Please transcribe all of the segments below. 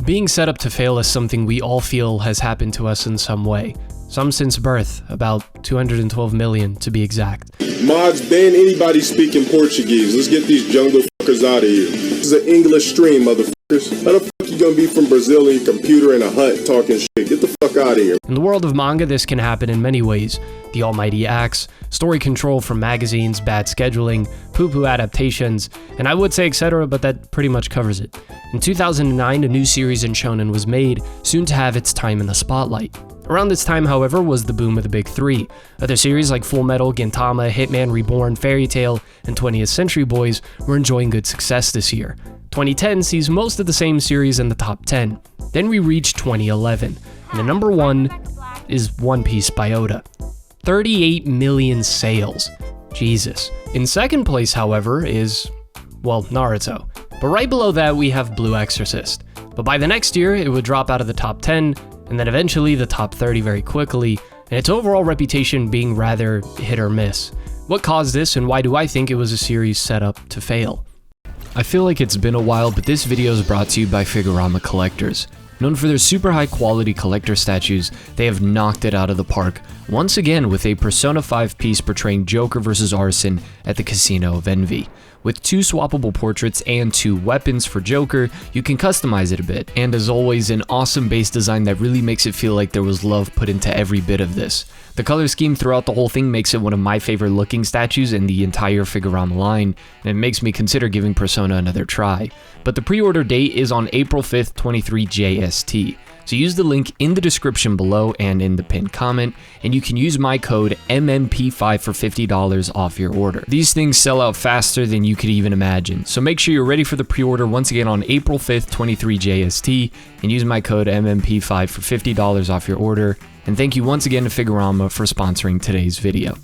Being set up to fail is something we all feel has happened to us in some way. Some since birth, about 212 million to be exact. Mods, ban anybody speaking Portuguese. Let's get these jungle fuckers out of here. This is an English stream, motherfuckers. How the fuck you gonna be from Brazil and your computer in a hut talking shit? Get the fuck out of here. In the world of manga, this can happen in many ways. The almighty axe, story control from magazines, bad scheduling, poo-poo adaptations, and I would say etc., but that pretty much covers it. In 2009, a new series in shonen was made, soon to have its time in the spotlight. Around this time, however, was the boom of the big three. Other series like Full Metal, Gintama, Hitman Reborn, Fairy Tail, and 20th Century Boys were enjoying good success this year. 2010 sees most of the same series in the top 10. Then we reach 2011, and the number one is One Piece by Oda. 38 million sales. Jesus. In second place, however, is, well, Naruto. But right below that, we have Blue Exorcist. But by the next year, it would drop out of the top 10, and then eventually the top 30 very quickly, and its overall reputation being rather hit or miss. What caused this, and why do I think it was a series set up to fail? I feel like it's been a while, but this video is brought to you by Figurama Collectors. Known for their super high quality collector statues, they have knocked it out of the park, once again with a Persona 5 piece portraying Joker vs. Arson at the Casino of Envy. With 2 swappable portraits and 2 weapons for Joker, you can customize it a bit, and as always, an awesome base design that really makes it feel like there was love put into every bit of this. The color scheme throughout the whole thing makes it one of my favorite looking statues in the entire Figurama line, and it makes me consider giving Persona another try. But the pre-order date is on April 5th, 23 JST. So use the link in the description below and in the pinned comment, and you can use my code MMP5 for $50 off your order. These things sell out faster than you could even imagine, so make sure you're ready for the pre-order once again on April 5th, 23 JST, and use my code MMP5 for $50 off your order. And thank you once again to Figurama for sponsoring today's video.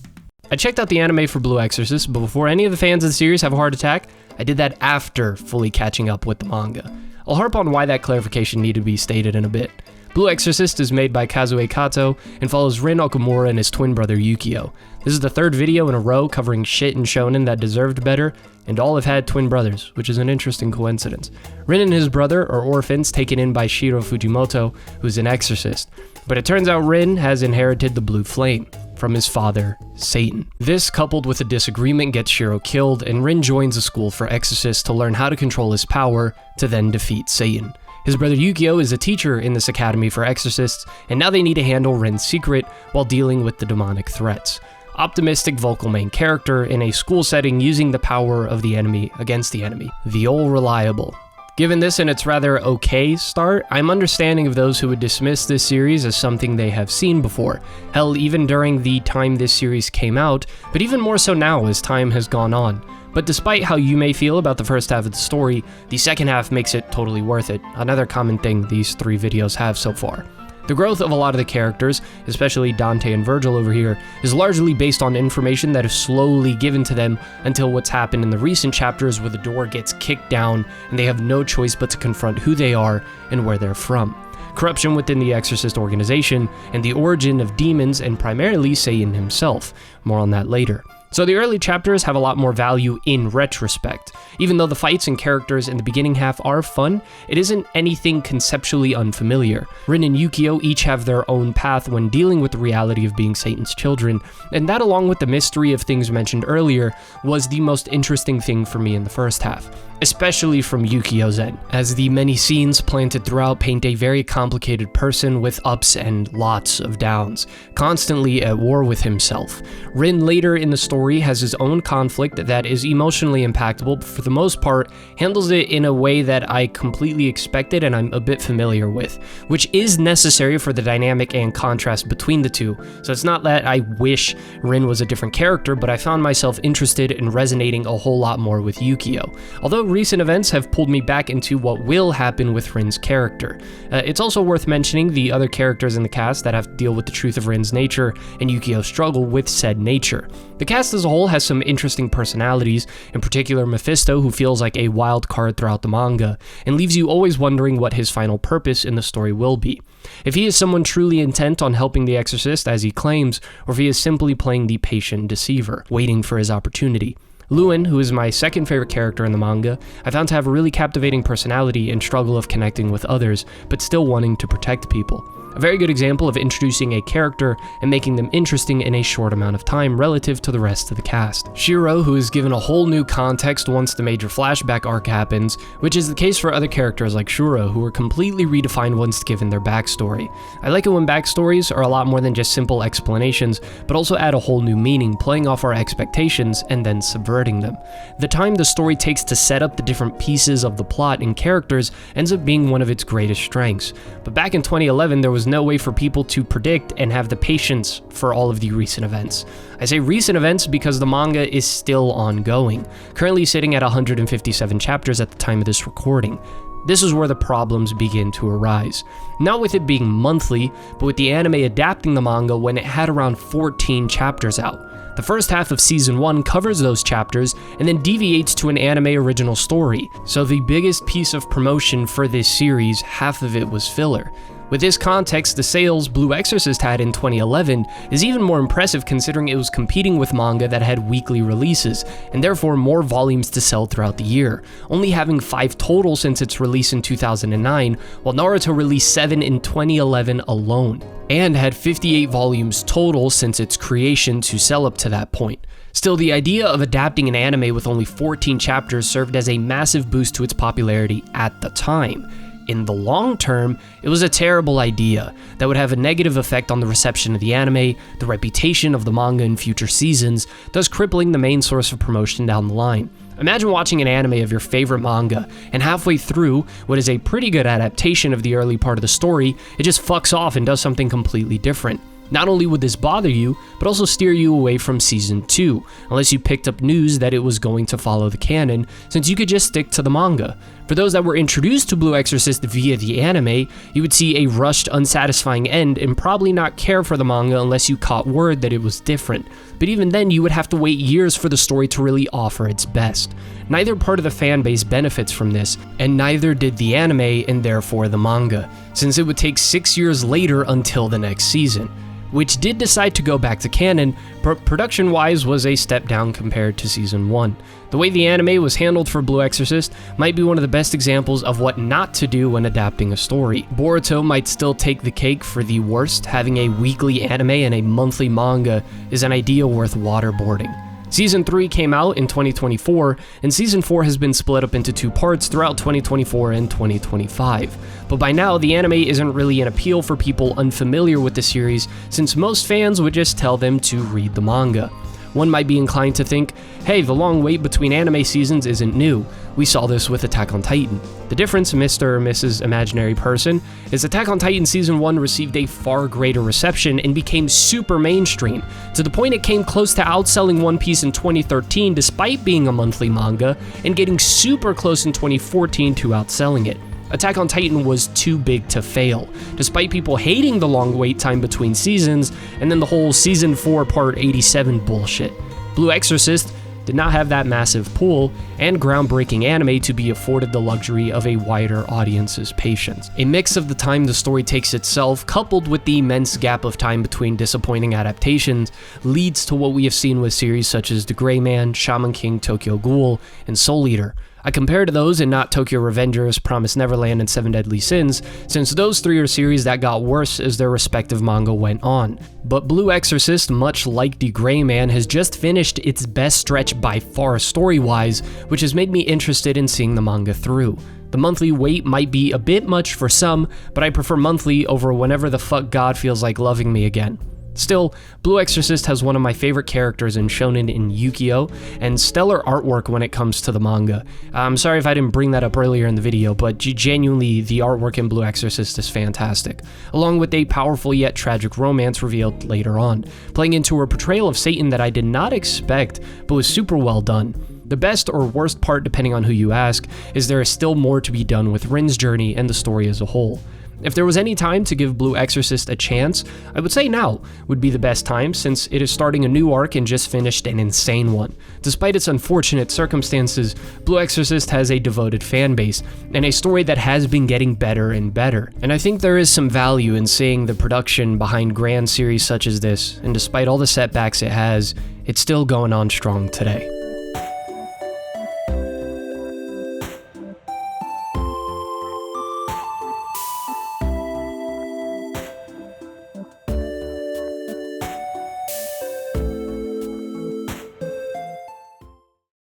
I checked out the anime for Blue Exorcist, but before any of the fans of the series have a heart attack, I did that after fully catching up with the manga. I'll harp on why that clarification needed to be stated in a bit. Blue Exorcist is made by Kazue Kato and follows Rin Okumura and his twin brother Yukio. This is the third video in a row covering shit in shonen that deserved better, and all have had twin brothers, which is an interesting coincidence. Rin and his brother are orphans taken in by Shiro Fujimoto, who's an exorcist, but it turns out Rin has inherited the blue flame from his father, Satan. This, coupled with a disagreement, gets Shiro killed, and Rin joins a school for exorcists to learn how to control his power to then defeat Satan. His brother Yukio is a teacher in this academy for exorcists, and now they need to handle Rin's secret while dealing with the demonic threats. Optimistic vocal main character in a school setting using the power of the enemy against the enemy. The old reliable. Given this and its rather okay start, I'm understanding of those who would dismiss this series as something they have seen before. Hell, even during the time this series came out, but even more so now as time has gone on. But despite how you may feel about the first half of the story, the second half makes it totally worth it, another common thing these 3 videos have so far. The growth of a lot of the characters, especially Dante and Virgil over here, is largely based on information that is slowly given to them until what's happened in the recent chapters where the door gets kicked down and they have no choice but to confront who they are and where they're from. Corruption within the Exorcist organization, and the origin of demons and primarily Satan himself. More on that later. So the early chapters have a lot more value in retrospect. Even though the fights and characters in the beginning half are fun, it isn't anything conceptually unfamiliar. Rin and Yukio each have their own path when dealing with the reality of being Satan's children, and that along with the mystery of things mentioned earlier was the most interesting thing for me in the first half. Especially from Yukio's end, as the many scenes planted throughout paint a very complicated person with ups and lots of downs, constantly at war with himself. Rin later in the story has his own conflict that is emotionally impactful, but for the most part handles it in a way that I completely expected and I'm a bit familiar with, which is necessary for the dynamic and contrast between the two. So it's not that I wish Rin was a different character, but I found myself interested in resonating a whole lot more with Yukio. Although recent events have pulled me back into what will happen with Rin's character. It's also worth mentioning the other characters in the cast that have to deal with the truth of Rin's nature and Yukio's struggle with said nature. The cast as a whole has some interesting personalities, in particular Mephisto, who feels like a wild card throughout the manga, and leaves you always wondering what his final purpose in the story will be. If he is someone truly intent on helping the exorcist as he claims, or if he is simply playing the patient deceiver, waiting for his opportunity. Lewin, who is my second favorite character in the manga, I found to have a really captivating personality and struggle of connecting with others, but still wanting to protect people. A very good example of introducing a character and making them interesting in a short amount of time relative to the rest of the cast. Shiro, who is given a whole new context once the major flashback arc happens, which is the case for other characters like Shuro, who are completely redefined once given their backstory. I like it when backstories are a lot more than just simple explanations, but also add a whole new meaning, playing off our expectations and then subverting them. The time the story takes to set up the different pieces of the plot and characters ends up being one of its greatest strengths. But back in 2011, there was no way for people to predict and have the patience for all of the recent events. I say recent events because the manga is still ongoing, currently sitting at 157 chapters at the time of this recording. This is where the problems begin to arise. Not with it being monthly, but with the anime adapting the manga when it had around 14 chapters out. The first half of season 1 covers those chapters and then deviates to an anime original story, so the biggest piece of promotion for this series, half of it was filler. With this context, the sales Blue Exorcist had in 2011 is even more impressive considering it was competing with manga that had weekly releases, and therefore more volumes to sell throughout the year, only having 5 total since its release in 2009, while Naruto released 7 in 2011 alone, and had 58 volumes total since its creation to sell up to that point. Still, the idea of adapting an anime with only 14 chapters served as a massive boost to its popularity at the time. In the long term, it was a terrible idea that would have a negative effect on the reception of the anime, the reputation of the manga in future seasons, thus crippling the main source of promotion down the line. Imagine watching an anime of your favorite manga, and halfway through what is a pretty good adaptation of the early part of the story, it just fucks off and does something completely different. Not only would this bother you, but also steer you away from season 2, unless you picked up news that it was going to follow the canon, since you could just stick to the manga. For those that were introduced to Blue Exorcist via the anime, you would see a rushed, unsatisfying end and probably not care for the manga unless you caught word that it was different. But even then, you would have to wait years for the story to really offer its best. Neither part of the fan base benefits from this, and neither did the anime and therefore the manga, since it would take 6 years later until the next season, which did decide to go back to canon, but production-wise was a step down compared to season 1. The way the anime was handled for Blue Exorcist might be one of the best examples of what not to do when adapting a story. Boruto might still take the cake for the worst. Having a weekly anime and a monthly manga is an idea worth waterboarding. Season 3 came out in 2024, and Season 4 has been split up into 2 parts throughout 2024 and 2025. But by now, the anime isn't really an appeal for people unfamiliar with the series, since most fans would just tell them to read the manga. One might be inclined to think, hey, the long wait between anime seasons isn't new. We saw this with Attack on Titan. The difference, Mr. or Mrs. Imaginary Person, is Attack on Titan Season 1 received a far greater reception and became super mainstream, to the point it came close to outselling One Piece in 2013 despite being a monthly manga, and getting super close in 2014 to outselling it. Attack on Titan was too big to fail, despite people hating the long wait time between seasons, and then the whole Season 4 Part 87 bullshit. Blue Exorcist did not have that massive pool and groundbreaking anime to be afforded the luxury of a wider audience's patience. A mix of the time the story takes itself, coupled with the immense gap of time between disappointing adaptations, leads to what we have seen with series such as The Gray Man, Shaman King, Tokyo Ghoul, and Soul Eater. I compare to those and not Tokyo Revengers, Promised Neverland, and Seven Deadly Sins, since those 3 are series that got worse as their respective manga went on. But Blue Exorcist, much like The Gray Man, has just finished its best stretch by far story-wise, which has made me interested in seeing the manga through. The monthly wait might be a bit much for some, but I prefer monthly over whenever the fuck God feels like loving me again. Still, Blue Exorcist has one of my favorite characters in shonen in Yukio, and stellar artwork when it comes to the manga. I'm sorry if I didn't bring that up earlier in the video, but genuinely, the artwork in Blue Exorcist is fantastic, along with a powerful yet tragic romance revealed later on, playing into a portrayal of Satan that I did not expect, but was super well done. The best or worst part, depending on who you ask, is there is still more to be done with Rin's journey and the story as a whole. If there was any time to give Blue Exorcist a chance, I would say now would be the best time, since it is starting a new arc and just finished an insane one. Despite its unfortunate circumstances, Blue Exorcist has a devoted fan base, and a story that has been getting better and better. And I think there is some value in seeing the production behind grand series such as this, and despite all the setbacks it has, it's still going on strong today.